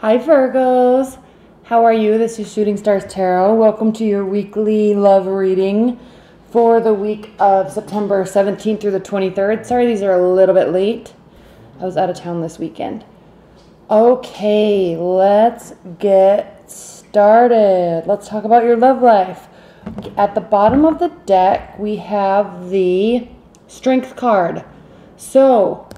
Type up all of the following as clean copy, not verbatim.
Hi Virgos, how are you? This is Shooting Stars Tarot. Welcome to your weekly love reading for the week of September 17th through the 23rd. Sorry, these are a little bit late. I was out of town this weekend. Okay, let's get started. Let's talk about your love life. At the bottom of the deck, we have the Strength card. So,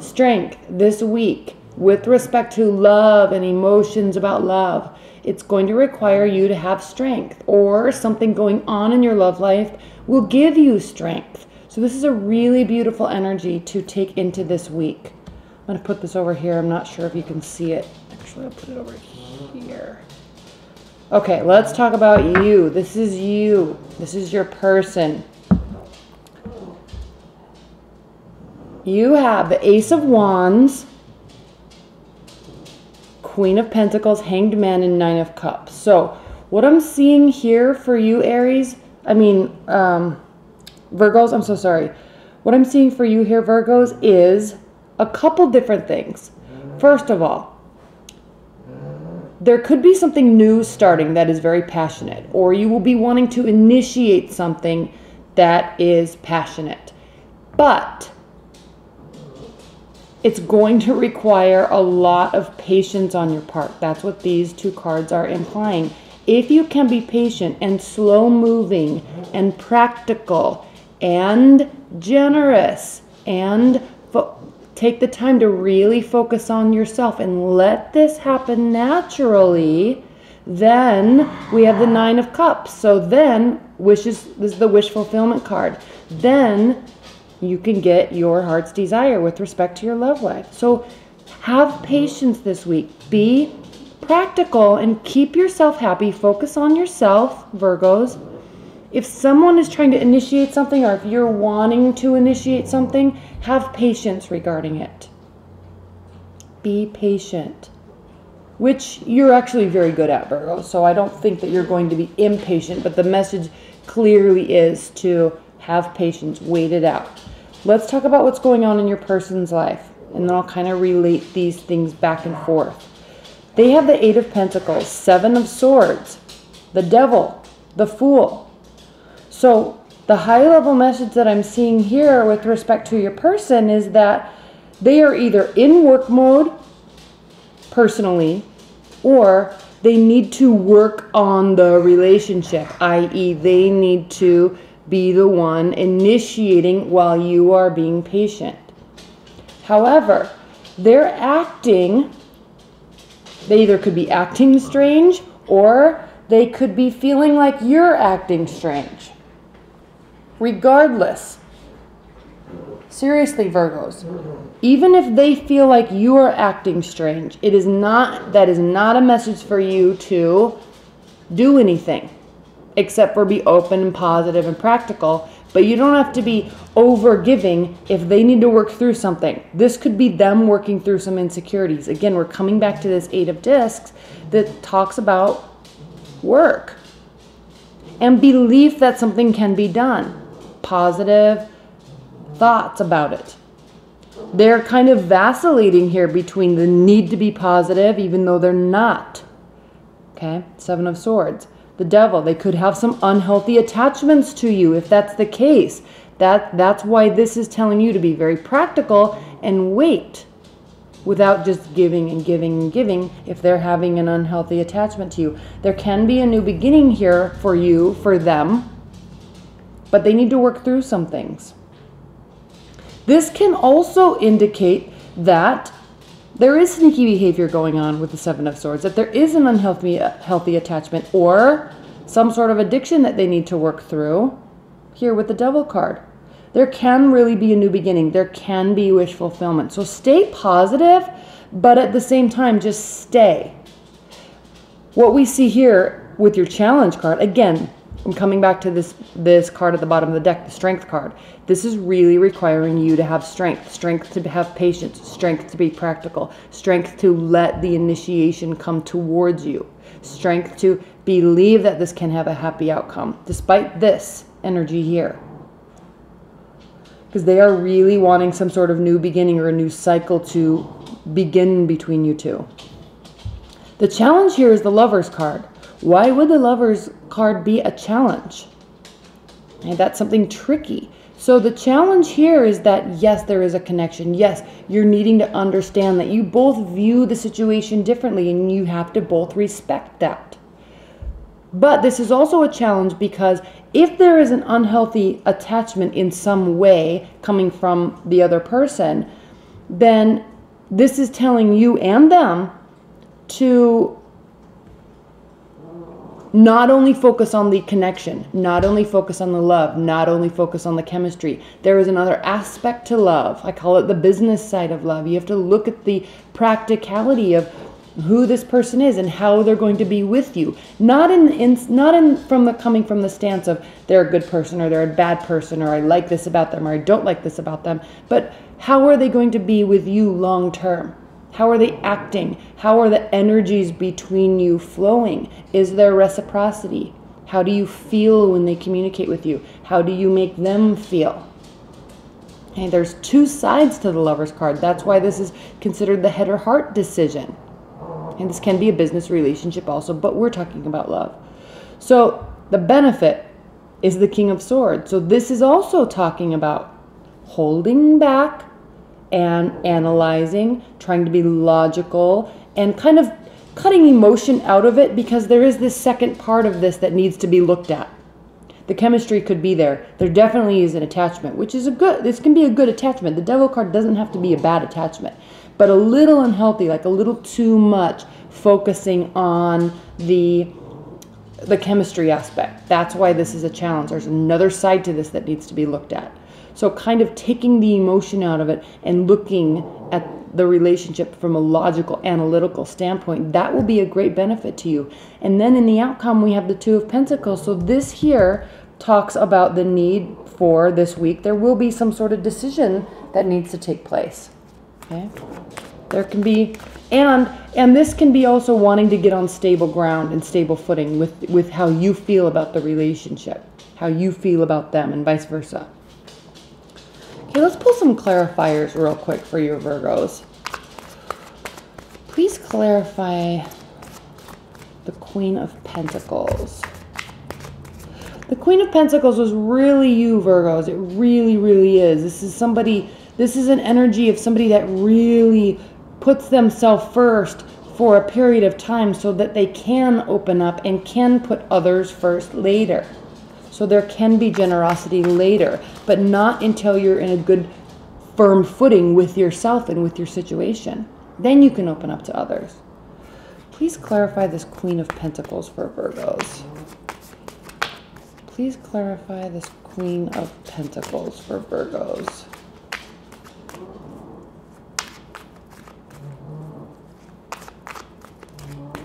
strength this week with respect to love and emotions about love, it's going to require you to have strength, or something going on in your love life will give you strength. So this is a really beautiful energy to take into this week. I'm going to put this over here. I'm not sure if you can see it. Actually, I'll put it over here. Okay, let's talk about you. This is you. This is your person. You have the Ace of Wands, Queen of Pentacles, Hanged Man, and Nine of Cups. So what I'm seeing here for you, Virgos, I'm so sorry. What I'm seeing for you here, Virgos, is a couple different things. First of all, there could be something new starting that is very passionate, or you will be wanting to initiate something that is passionate. But it's going to require a lot of patience on your part. That's what these two cards are implying. If you can be patient and slow moving and practical and generous and take the time to really focus on yourself and let this happen naturally, then we have the Nine of Cups. So then, this is the wish fulfillment card. Then you can get your heart's desire with respect to your love life. So have patience this week. Be practical and keep yourself happy. Focus on yourself, Virgos. If someone is trying to initiate something, or if you're wanting to initiate something, have patience regarding it. Be patient, which you're actually very good at, Virgo. So I don't think that you're going to be impatient, but the message clearly is to have patience, wait it out. Let's talk about what's going on in your person's life, and then I'll kind of relate these things back and forth. They have the Eight of Pentacles, Seven of Swords, the Devil, the Fool. So the high-level message that I'm seeing here with respect to your person is that they are either in work mode personally, or they need to work on the relationship, i.e. they need to be the one initiating while you are being patient. However, they're acting, they either could be acting strange, or they could be feeling like you're acting strange. Regardless, seriously, Virgos, even if they feel like you are acting strange, that is not a message for you to do anything, except for be open and positive and practical. But you don't have to be over-giving if they need to work through something. This could be them working through some insecurities. Again, we're coming back to this Eight of Discs that talks about work and belief that something can be done. Positive thoughts about it. They're kind of vacillating here between the need to be positive, even though they're not. Okay, Seven of Swords. The Devil, they could have some unhealthy attachments to you. If that's the case, that's why this is telling you to be very practical and wait without just giving and giving and giving if they're having an unhealthy attachment to you. There can be a new beginning here for you, for them, but they need to work through some things. This can also indicate that there is sneaky behavior going on with the Seven of Swords, that there is an unhealthy attachment or some sort of addiction that they need to work through here with the Devil card. There can really be a new beginning. There can be wish fulfillment. So stay positive, but at the same time, just stay. What we see here with your challenge card, again, I'm coming back to this card at the bottom of the deck, the Strength card. This is really requiring you to have strength to have patience, strength to be practical, strength to let the initiation come towards you, strength to believe that this can have a happy outcome, despite this energy here. Because they are really wanting some sort of new beginning or a new cycle to begin between you two. The challenge here is the Lover's card. Why would the Lover's card be a challenge? And that's something tricky. So the challenge here is that, yes, there is a connection. Yes, you're needing to understand that you both view the situation differently, and you have to both respect that. But this is also a challenge because if there is an unhealthy attachment in some way coming from the other person, then this is telling you and them to not only focus on the connection, not only focus on the love, not only focus on the chemistry. There is another aspect to love. I call it the business side of love. You have to look at the practicality of who this person is and how they're going to be with you. Coming from the stance of they're a good person or they're a bad person, or I like this about them or I don't like this about them, but how are they going to be with you long term? How are they acting? How are the energies between you flowing? Is there reciprocity? How do you feel when they communicate with you? How do you make them feel? And there's two sides to the Lover's card. That's why this is considered the head or heart decision. And this can be a business relationship also, but we're talking about love. So the benefit is the King of Swords. So this is also talking about holding back and analyzing, trying to be logical, and kind of cutting emotion out of it, because there is this second part of this that needs to be looked at. The chemistry could be there. There definitely is an attachment, which is this can be a good attachment. The Devil card doesn't have to be a bad attachment, but a little unhealthy, like a little too much focusing on the chemistry aspect. That's why this is a challenge. There's another side to this that needs to be looked at. So kind of taking the emotion out of it and looking at the relationship from a logical, analytical standpoint, that will be a great benefit to you. And then in the outcome, we have the Two of Pentacles. So this here talks about the need for this week. There will be some sort of decision that needs to take place. Okay? There can be, and this can be also wanting to get on stable ground and stable footing with how you feel about the relationship, how you feel about them, and vice versa. Okay, let's pull some clarifiers real quick for your Virgos. Please clarify the Queen of Pentacles. The Queen of Pentacles was really you, Virgos. It really, really is. This is an energy of somebody that really puts themselves first for a period of time so that they can open up and can put others first later. So there can be generosity later, but not until you're in a good, firm footing with yourself and with your situation. Then you can open up to others. Please clarify this Queen of Pentacles for Virgos. Please clarify this Queen of Pentacles for Virgos.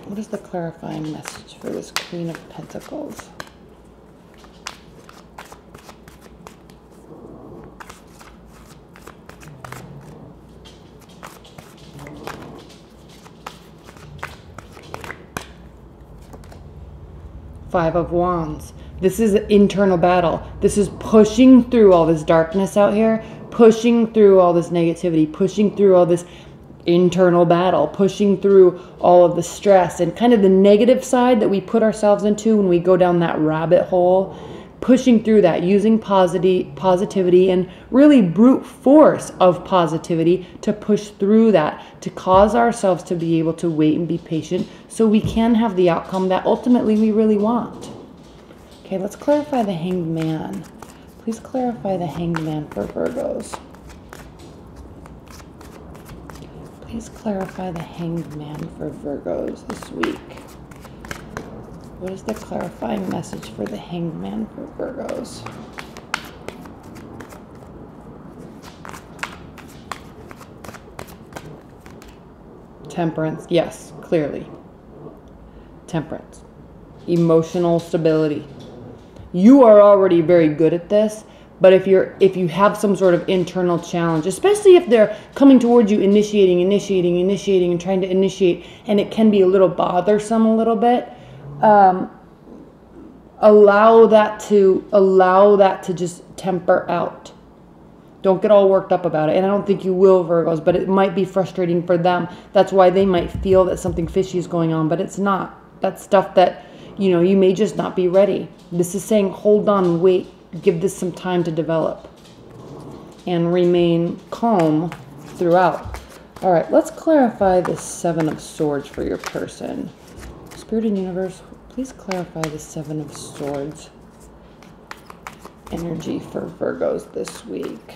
What is the clarifying message for this Queen of Pentacles? Five of Wands. This is an internal battle. This is pushing through all this darkness out here, pushing through all this negativity, pushing through all this internal battle, pushing through all of the stress and kind of the negative side that we put ourselves into when we go down that rabbit hole, pushing through that, using positivity and really brute force of positivity to push through that, to cause ourselves to be able to wait and be patient so we can have the outcome that ultimately we really want. Okay, let's clarify the Hanged Man. Please clarify the Hanged Man for Virgos. Please clarify the Hanged Man for Virgos this week. What is the clarifying message for the Hanged Man for Virgos? Temperance, yes, clearly. Temperance. Emotional stability. You are already very good at this, but if you have some sort of internal challenge, especially if they're coming towards you, initiating, and trying to initiate, and it can be a little bothersome a little bit, allow that to just temper out. Don't get all worked up about it. And I don't think you will, Virgos, but it might be frustrating for them. That's why they might feel that something fishy is going on, but it's not. That's stuff that, you know, you may just not be ready. This is saying, hold on, wait, give this some time to develop. And remain calm throughout. All right, let's clarify the Seven of Swords for your person. Spirit and Universe, please clarify the Seven of Swords energy for Virgos this week.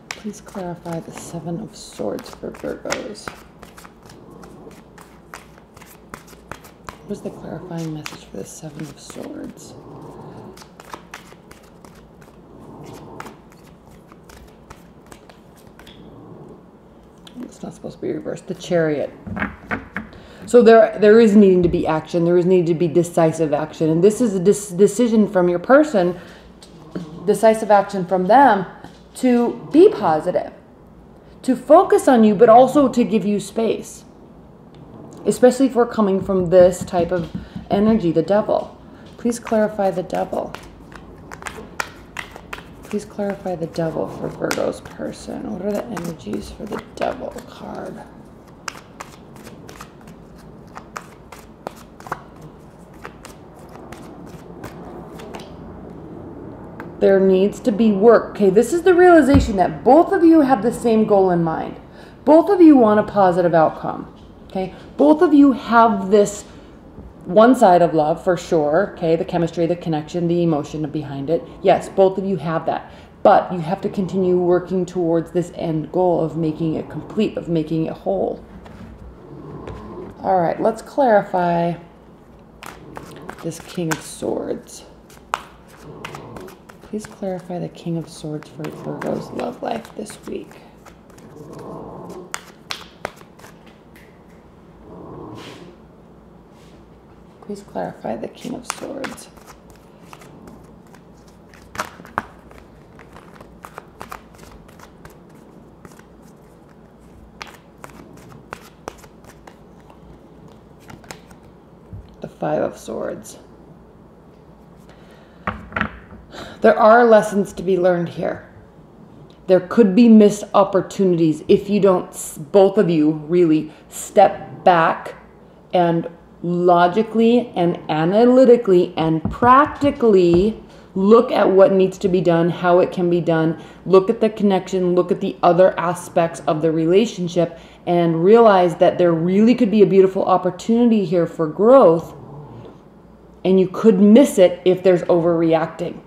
Please clarify the Seven of Swords for Virgos. What is the clarifying message for the Seven of Swords? It's not supposed to be reversed. The Chariot. So there is needing to be action. There is needing to be decisive action. And this is a decision from your person, decisive action from them to be positive, to focus on you, but also to give you space. Especially if we're coming from this type of energy, the Devil. Please clarify the Devil. Please clarify the Devil for Virgo's person. What are the energies for the Devil card? There needs to be work. Okay, this is the realization that both of you have the same goal in mind. Both of you want a positive outcome. Okay, both of you have this one side of love for sure. Okay, the chemistry, the connection, the emotion behind it. Yes, both of you have that. But you have to continue working towards this end goal of making it complete, of making it whole. All right, let's clarify this King of Swords. Please clarify the King of Swords for Virgo's love life this week. Please clarify the King of Swords. The Five of Swords. There are lessons to be learned here. There could be missed opportunities if you don't, both of you really step back and logically and analytically and practically look at what needs to be done, how it can be done, look at the connection, look at the other aspects of the relationship, and realize that there really could be a beautiful opportunity here for growth, and you could miss it if there's overreacting.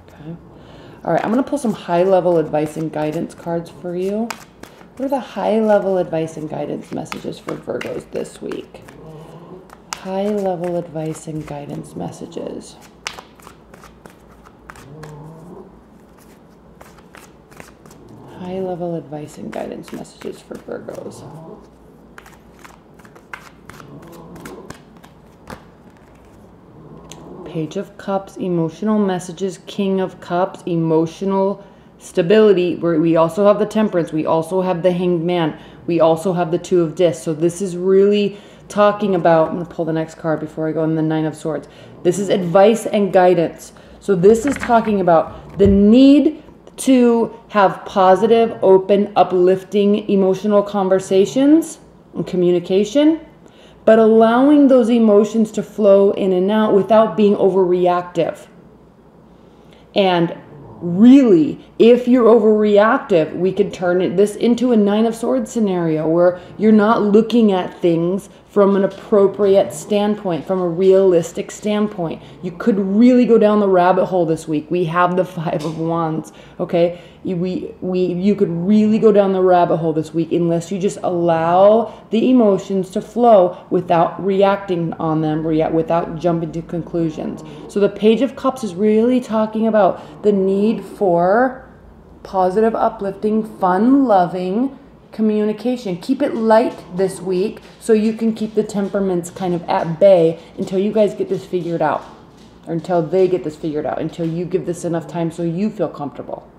Okay. All right, I'm going to pull some high-level advice and guidance cards for you. What are the high-level advice and guidance messages for Virgos this week? High-level advice and guidance messages. High-level advice and guidance messages for Virgos. Page of Cups, emotional messages, King of Cups, emotional stability, where we also have the Temperance, we also have the Hanged Man, we also have the Two of Discs. So this is really talking about, I'm going to pull the next card before I go in the Nine of Swords. This is advice and guidance. So this is talking about the need to have positive, open, uplifting, emotional conversations and communication, but allowing those emotions to flow in and out without being overreactive. And really, if you're overreactive, we could turn this into a Nine of Swords scenario where you're not looking at things from an appropriate standpoint, from a realistic standpoint. You could really go down the rabbit hole this week. We have the Five of Wands, okay? You could really go down the rabbit hole this week unless you just allow the emotions to flow without reacting on them, without jumping to conclusions. So the Page of Cups is really talking about the need for positive, uplifting, fun, loving communication. Keep it light this week so you can keep the temperaments kind of at bay until you guys get this figured out, or until they get this figured out, until you give this enough time so you feel comfortable.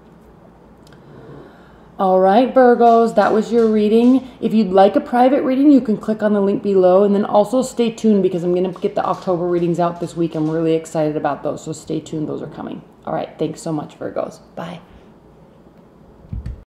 All right, Virgos, that was your reading. If you'd like a private reading, you can click on the link below, and then also stay tuned because I'm going to get the October readings out this week. I'm really excited about those, so stay tuned. Those are coming. All right. Thanks so much, Virgos. Bye.